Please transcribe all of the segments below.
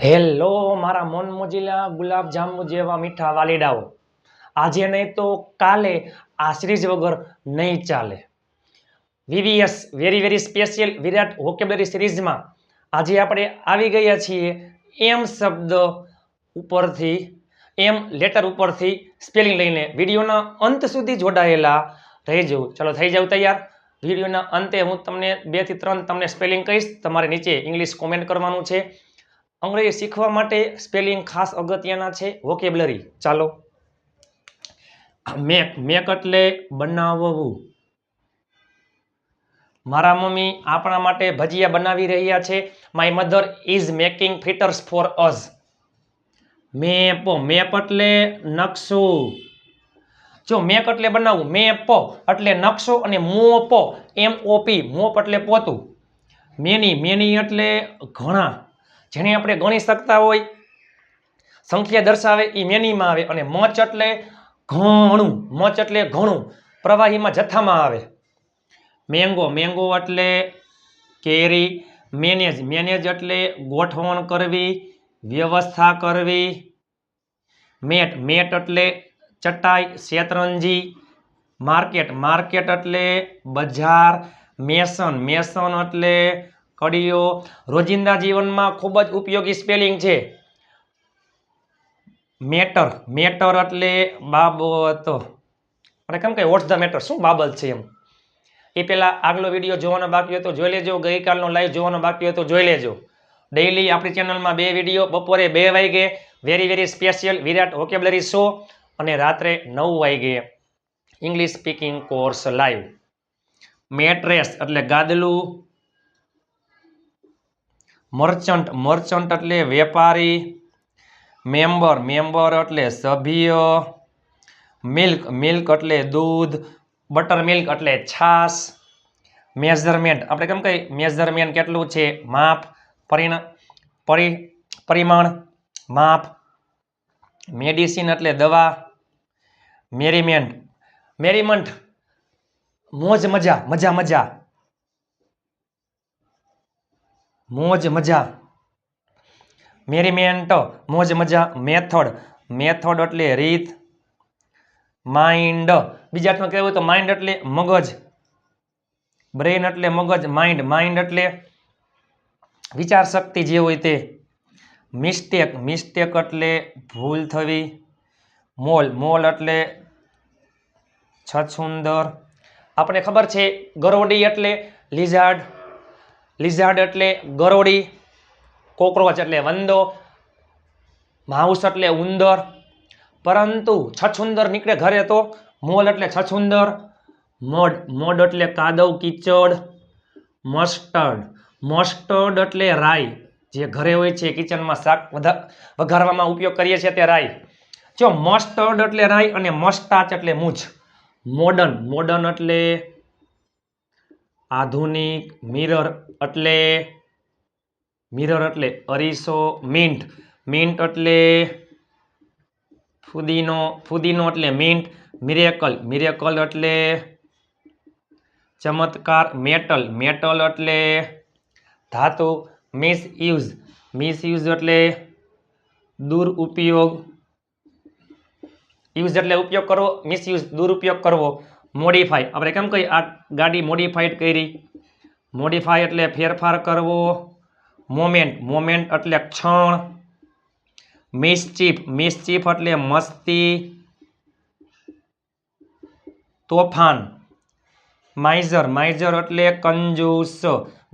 Hello મારા મન મોજીલા ગુલાબ જાંબુ જેવા મીઠા વાલીડાઓ, આજે નહીં તો કાલે આ સિરીઝ વગર નહીં ચાલે. વીવીએસ વેરી વેરી સ્પેશિયલ વિરાટ વોકેબ્યુલરી સિરીઝમાં આજે આપણે આવી ગયા છીએ એમ શબ્દ ઉપરથી, એમ લેટર ઉપરથી સ્પેલિંગ લઈને. વિડીયોના અંત સુધી જોડાયેલા રહેજો. ચલો થઈ જાવ તૈયાર. વિડીયોના અંતે હું તમને 2 થી 3 તમને સ્પેલિંગ કહીશ, તમારે નીચે ઇંગ્લિશ કોમેન્ટ કરવાનું છે. અંગ્રેજી શીખવા માટે સ્પેલિંગ ખાસ અગત્યના છે. વોકેબ્યુલરી ચાલો. મેક, મેક એટલે બનાવવું. મારા મમ્મી આપણા માટે ભજીયા બનાવી રહ્યા છે. My mother is making fritters for us. Map, map એટલે નકશો. જો મેક એટલે બનાવવું, મેપ એટલે નકશો, અને મોપ MOP મોપ એટલે પોતું. મેની, મેની એટલે ઘણા, જેને આપણે ગણી શકતા હોય, સંખ્યા દર્શાવે એ મેનીમાં આવે. અને મચ એટલે ઘણું, મચ એટલે ઘણું, પ્રવાહીમાં જથ્થામાં આવે. મેંગો, મેંગો એટલે કેરી. મેનેજ, મેનેજ એટલે ગોઠવણ કરવી, વ્યવસ્થા કરવી. મેટ, મેટ એટલે ચટાઈ, શેતરંજી. માર્કેટ, માર્કેટ એટલે બજાર. મેસન, મેસન એટલે કડીઓ. રોજિંદા જીવનમાં ખૂબ જ ઉપયોગી સ્પેલિંગ છે. મેટર, મેટર એટલે બાબત. અને કેમ કે વોટ્સ ધ મેટર, શું બાબત છે એમ. એ પહેલાં આગલો વિડીયો જોવાનો બાકી હોય તો જોઈ લેજો, ગઈકાલનો લાઈવ જોવાનો બાકી હોય તો જોઈ લેજો. ડેઈલી આપણી ચેનલમાં 2 વિડીયો, બપોરે 2 વાગે વેરી વેરી સ્પેશિયલ વિરાટ વોકેબ્યુલરી શો, અને રાત્રે 9 વાગે English speaking course live. Mattress એટલે ગાદલું. મર્ચન્ટ, મર્ચન્ટ એટલે વેપારી. મેમ્બર, મેમ્બર એટલે સભ્ય. મિલ્ક, મિલ્ક એટલે દૂધ. બટર મિલ્ક એટલે છાશ. મેઝરમેન્ટ, આપણે કેમ કહીએ મેઝરમેન્ટ કેટલું છે, માપ, પરિમાણ, માપ. મેડિસિન એટલે દવા. મેરીમેન્ટ, મેરીમન્ટ મોજ મજા, મજા મજા, મોજ મજા. મેરીમેન્ટ મોજ મજા. મેથડ, મેથડ એટલે રીત. માઇન્ડ, બીજા અર્થમાં કહેવું તો માઇન્ડ એટલે મગજ. બ્રેઇન એટલે મગજ. માઇન્ડ, માઇન્ડ એટલે વિચાર શક્તિ જે હોય તે. મિસ્ટેક, મિસ્ટેક એટલે ભૂલ થવી. મોલ, મોલ એટલે છછુંદર. આપણે ખબર છે ગરોડી એટલે લિઝાર્ડ, લિઝાર્ડ એટલે ગરોડી. કોકરોચ એટલે વંદો. માઉસ એટલે ઉંદર. પરંતુ છછુંદર નીકળે ઘરે તો મોલ એટલે છછુંદર. મોડ, મોડ એટલે કાદવ કીચડ. મસ્ટર્ડ, મસ્ટર્ડ એટલે રાઈ, જે ઘરે હોય છે કિચનમાં શાક વઘારવામાં ઉપયોગ કરીએ છીએ તે રાઈ. જો મસ્ટર્ડ એટલે રાઈ, અને મસ્ટાચ એટલે મૂછ. મોડર્ન, મોડર્ન એટલે આધુનિક. મિરર એટલે, મિરર એટલે અરીસો. મિન્ટ, મિન્ટ એટલે ફુદીનો, ફુદીનો એટલે મિન્ટ. મિરેકલ, મિરેકલ એટલે ચમત્કાર. મેટલ, મેટલ એટલે ધાતુ. મિસયુઝ, મિસયુઝ એટલે દુરુપયોગ. યુઝ એટલે ઉપયોગ કરવો, મિસયુઝ દુરુપયોગ કરવો. મોડિફાઈ, આપણે કેમ કહીએ આ ગાડી મોડિફાઈડ કરી. મોડિફાઈ એટલે ફેરફાર કરવો. મોમેન્ટ, મોમેન્ટ એટલે ક્ષણ. મિસચીફ, મિસચીફ એટલે મસ્તી. તોફાન. માઇઝર, માઇઝર એટલે કંજૂસ.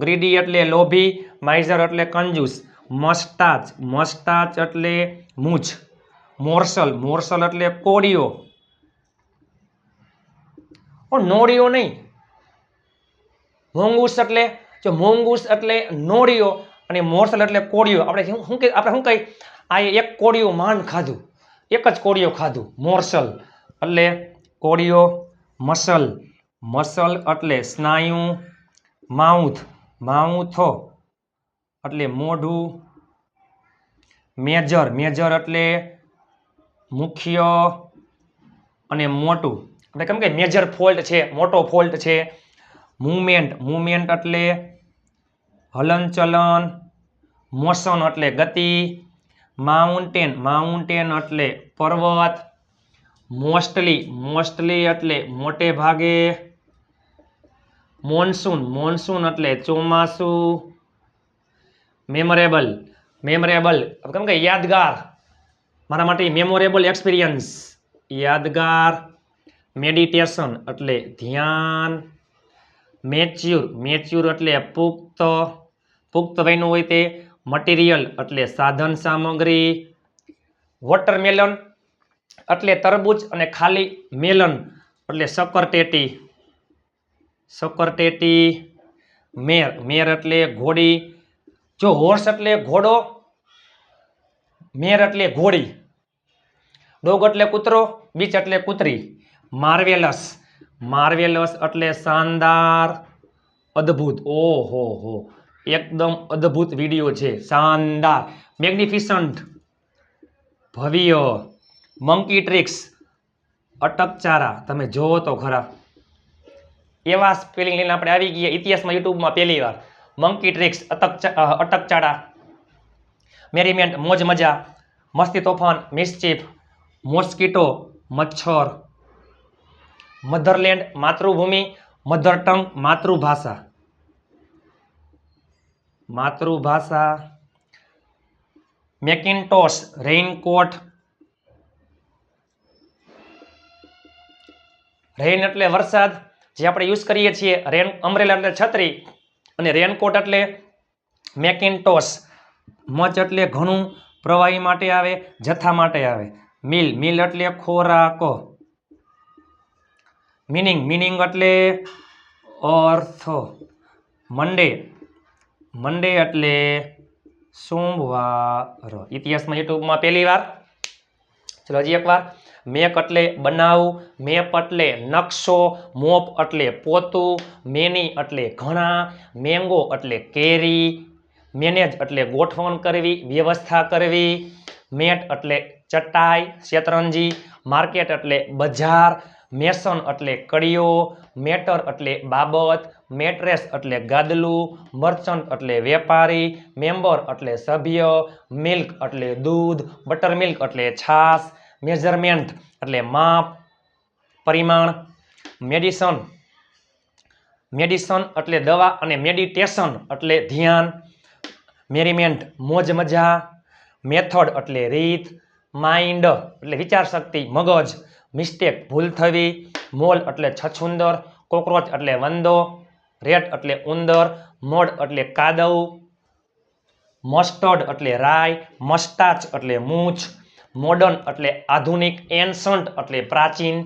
ગ્રીડી એટલે લોભી, માઇઝર એટલે કંજૂસ. મસ્ટાચ, મસ્ટાચ એટલે મૂછ. મોરસલ, મોરસલ એટલે કોળીઓ. નોળીઓ નહીં. મોંગૂસ એટલે, જો મોંગૂસ એટલે નોળીઓ, અને મોરસલ એટલે કોળીઓ. આપણે શું કહીએ આ એક કોળીઓ માંડ ખાધું, એક જ કોળીઓ ખાધું. મોરસલ એટલે કોળીઓ. મસલ, મસલ એટલે સ્નાયુ. માઉથ, માઉથો એટલે મોઢું. મેજર, મેજર એટલે મુખ્ય અને મોટું. આપણે કેમ કે મેજર ફોલ્ટ છે, મોટો ફોલ્ટ છે. મુવમેન્ટ, મુવમેન્ટ એટલે હલનચલન. મોશન એટલે ગતિ, માઉન્ટેન એટલે પર્વત, મોસ્ટલી એટલે મોટે ભાગે, મોન્સૂન એટલે ચોમાસું, મેમોરેબલ કેમ કે યાદગાર, મારા માટે મેમોરેબલ એક્સપિરિયન્સ, યાદગાર, મેડિટેશન એટલે ધ્યાન, મેચ્યોર એટલે પુખ્ત વયનું હોય તે, મટીરિયલ એટલે સાધન સામગ્રી, વોટરમેલન એટલે તરબૂચ અને ખાલી મેલન એટલે શકરટેટી, મેર એટલે ઘોડી, જો હોર્સ એટલે ઘોડો, મેર એટલે ઘોડી, ડોગ એટલે કૂતરો, બીચ એટલે કૂતરી, માર્વેલસ એટલે શાનદાર, અદ્ભુત, ઓહો એકદમ અદ્ભુત વિડીયો છે, શાનદાર, મેગ્નિફિસન્ટ ભવ્ય, મંકી ટ્રિક્સ અટકચારા, તમે જોવો તો ખરા, એવા સ્પેલિંગ લઈને આપણે આવી ગયા ઇતિહાસમાં યુટ્યુબમાં પહેલી વાર, મંકી ટ્રિક્સ અટકચાળા, મેરીમેન્ટ મોજ મજા, મસ્તી તોફાન મિસચીફ, મોસ્કીટો મચ્છર, મધરલેન્ડ માતૃભૂમિ, મધર ટંગ માતૃભાષા, મેકિન્ટોશ રેઇનકોટ, રેઇન એટલે વરસાદ જે આપણે યુઝ કરીએ છીએ, અમ્બ્રેલા એટલે છત્રી અને રેનકોટ એટલે મેકિન્ટોશ, મચ એટલે ઘણું, પ્રવાહી માટે આવે, જથ્થા માટે આવે, મિલ એટલે ખોરાક, મિનિંગ એટલે અર્થ, મંડે એટલે સોમવાર, ઇતિહાસમાં યુટ્યુબમાં પહેલી વાર. ચલો હજી એક વાર, મેક એટલે બનાવવું, મેપ એટલે નકશો, મોપ એટલે પોતું, મેની એટલે ઘણા, મેંગો એટલે કેરી, મેનેજ એટલે ગોઠવણ કરવી, વ્યવસ્થા કરવી, મેટ એટલે ચટાઈ શેતરંજી, માર્કેટ એટલે બજાર, મેસન એટલે કડીઓ, મેટર એટલે બાબત, મેટ્રેસ એટલે ગાદલું, મર્ચન્ટ એટલે વેપારી, મેમ્બર એટલે સભ્ય, મિલ્ક એટલે દૂધ, બટર મિલ્ક એટલે છાશ, મેઝરમેન્ટ એટલે માપ પરિમાણ, મેડિસન એટલે દવા અને મેડિટેશન એટલે ધ્યાન, મેરીમેન્ટ મોજ મજા, મેથડ એટલે રીત, માઇન્ડ એટલે વિચાર શક્તિ મગજ, મિસ્ટેક ભૂલ થવી, મોલ એટલે છછુંદર, કોકરોચ એટલે વંદો, રેટ એટલે ઉંદર, મડ એટલે કાદવ, મસ્ટર્ડ એટલે રાઈ, મસ્ટાચ એટલે મૂછ, મોડર્ન એટલે આધુનિક, એન્શન્ટ એટલે પ્રાચીન,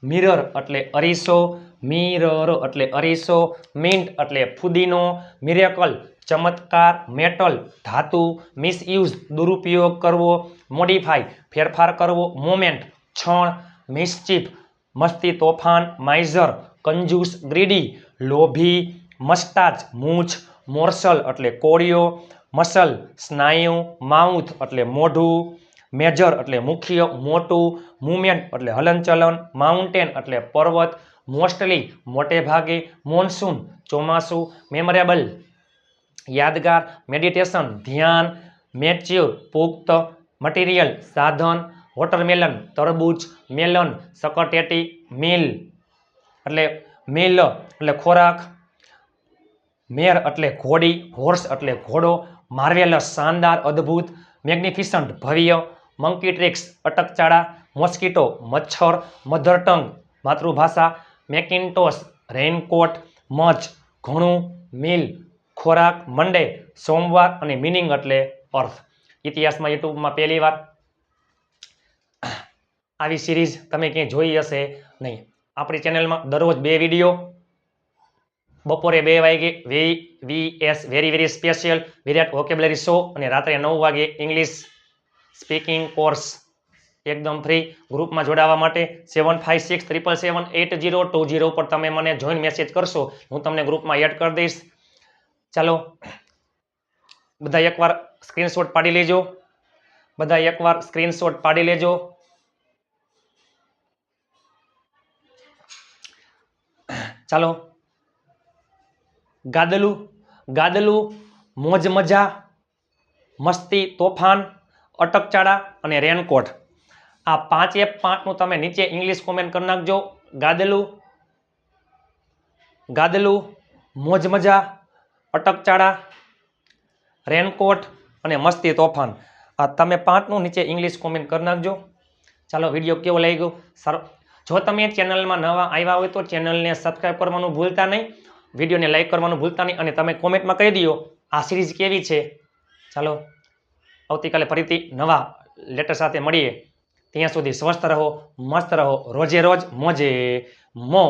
મિરર એટલે અરીસો, મિન્ટ એટલે ફુદીનો, મિરેકલ ચમત્કાર, મેટલ ધાતુ, મિસયુઝ દુરુપયોગ કરવો, મોડિફાઈ ફેરફાર કરવો, મોમેન્ટ ક્ષણ, મિસચીફ મસ્તી તોફાન, માઇઝર કંજૂસ ગ્રીડી લોભી, મસ્ટાચ મૂછ, મોર્સલ એટલે કોળિયો, મસલ સ્નાયુ, માઉથ એટલે મોઢું, મેજર એટલે મુખ્ય મોટું, મુવમેન્ટ એટલે હલનચલન, માઉન્ટેન એટલે પર્વત, મોસ્ટલી મોટે ભાગે, મોન્સૂન ચોમાસું, મેમોરેબલ યાદગાર, મેડિટેશન ધ્યાન, મેચ્યોર પુખ્ત, મટીરિયલ સાધન, વોટરમેલન તરબૂચ, મેલન શકરટેટી, મિલ એટલે ખોરાક, મેર એટલે ઘોડી, હોર્સ એટલે ઘોડો, માર્વેલસ શાનદાર અદ્ભુત, મેગ્નિફિસન્ટ ભવ્ય, મંકી ટ્રિક્સ અટકચાળા, મોસ્કીટો મચ્છર, મધર ટંગ માતૃભાષા, મેકિન્ટોશ રેઇનકોટ, મચ ઘણું, મિલ ખોરાક, મંડે સોમવાર અને મિનિંગ એટલે અર્થ. ઇતિહાસમાં યુટ્યુબમાં પહેલી વાર. આવી સિરીઝ તમે ક્યાંય જોઈ હશે નહીં. આપણી ચેનલમાં દરરોજ 2 વિડીયો, બપોરે 2 વાગે VS વેરી સ્પેશિયલ વિરાટ વોકેબ્યુલરી શો અને રાત્રે 9 વાગે ઇંગ્લિશ સ્પીકિંગ કોર્સ એકદમ ફ્રી. ગ્રુપમાં જોડાવા માટે 7563778020 પર તમે મને જોઈન મેસેજ કરશો, હું તમને ગ્રુપમાં એડ કરી દઈશ. ચાલો બધા એકવાર સ્ક્રીનશોટ પાડી લેજો. ચાલો, ગાદલું મોજ મજા, મસ્તી, તોફાન, અટકચાળા અને રેનકોટ. આ 5 તમે નીચે ઇંગ્લિશ કોમેન્ટ કરી નાખજો. ગાદલું, ગાદલું, મોજ મજા, અટકચાળા, રેનકોટ અને મસ્તી તોફાન. આ તમે 5નું નીચે ઇંગ્લિશ કોમેન્ટ કરી નાખજો. ચાલો, વિડીયો કેવો લાગ્યો? સારો. જો તમે ચેનલમાં નવા આવ્યા હોય તો ચેનલને સબસ્ક્રાઈબ કરવાનું ભૂલતા નહીં, વિડીયોને લાઈક કરવાનું ભૂલતા નહીં અને તમે કોમેન્ટમાં કહી દો આ સિરીઝ કેવી છે. ચાલો, આવતીકાલે ફરીથી નવા લેટર સાથે મળીએ. ત્યાં સુધી સ્વસ્થ રહો, મસ્ત રહો, રોજે રોજ મોજે મોજ.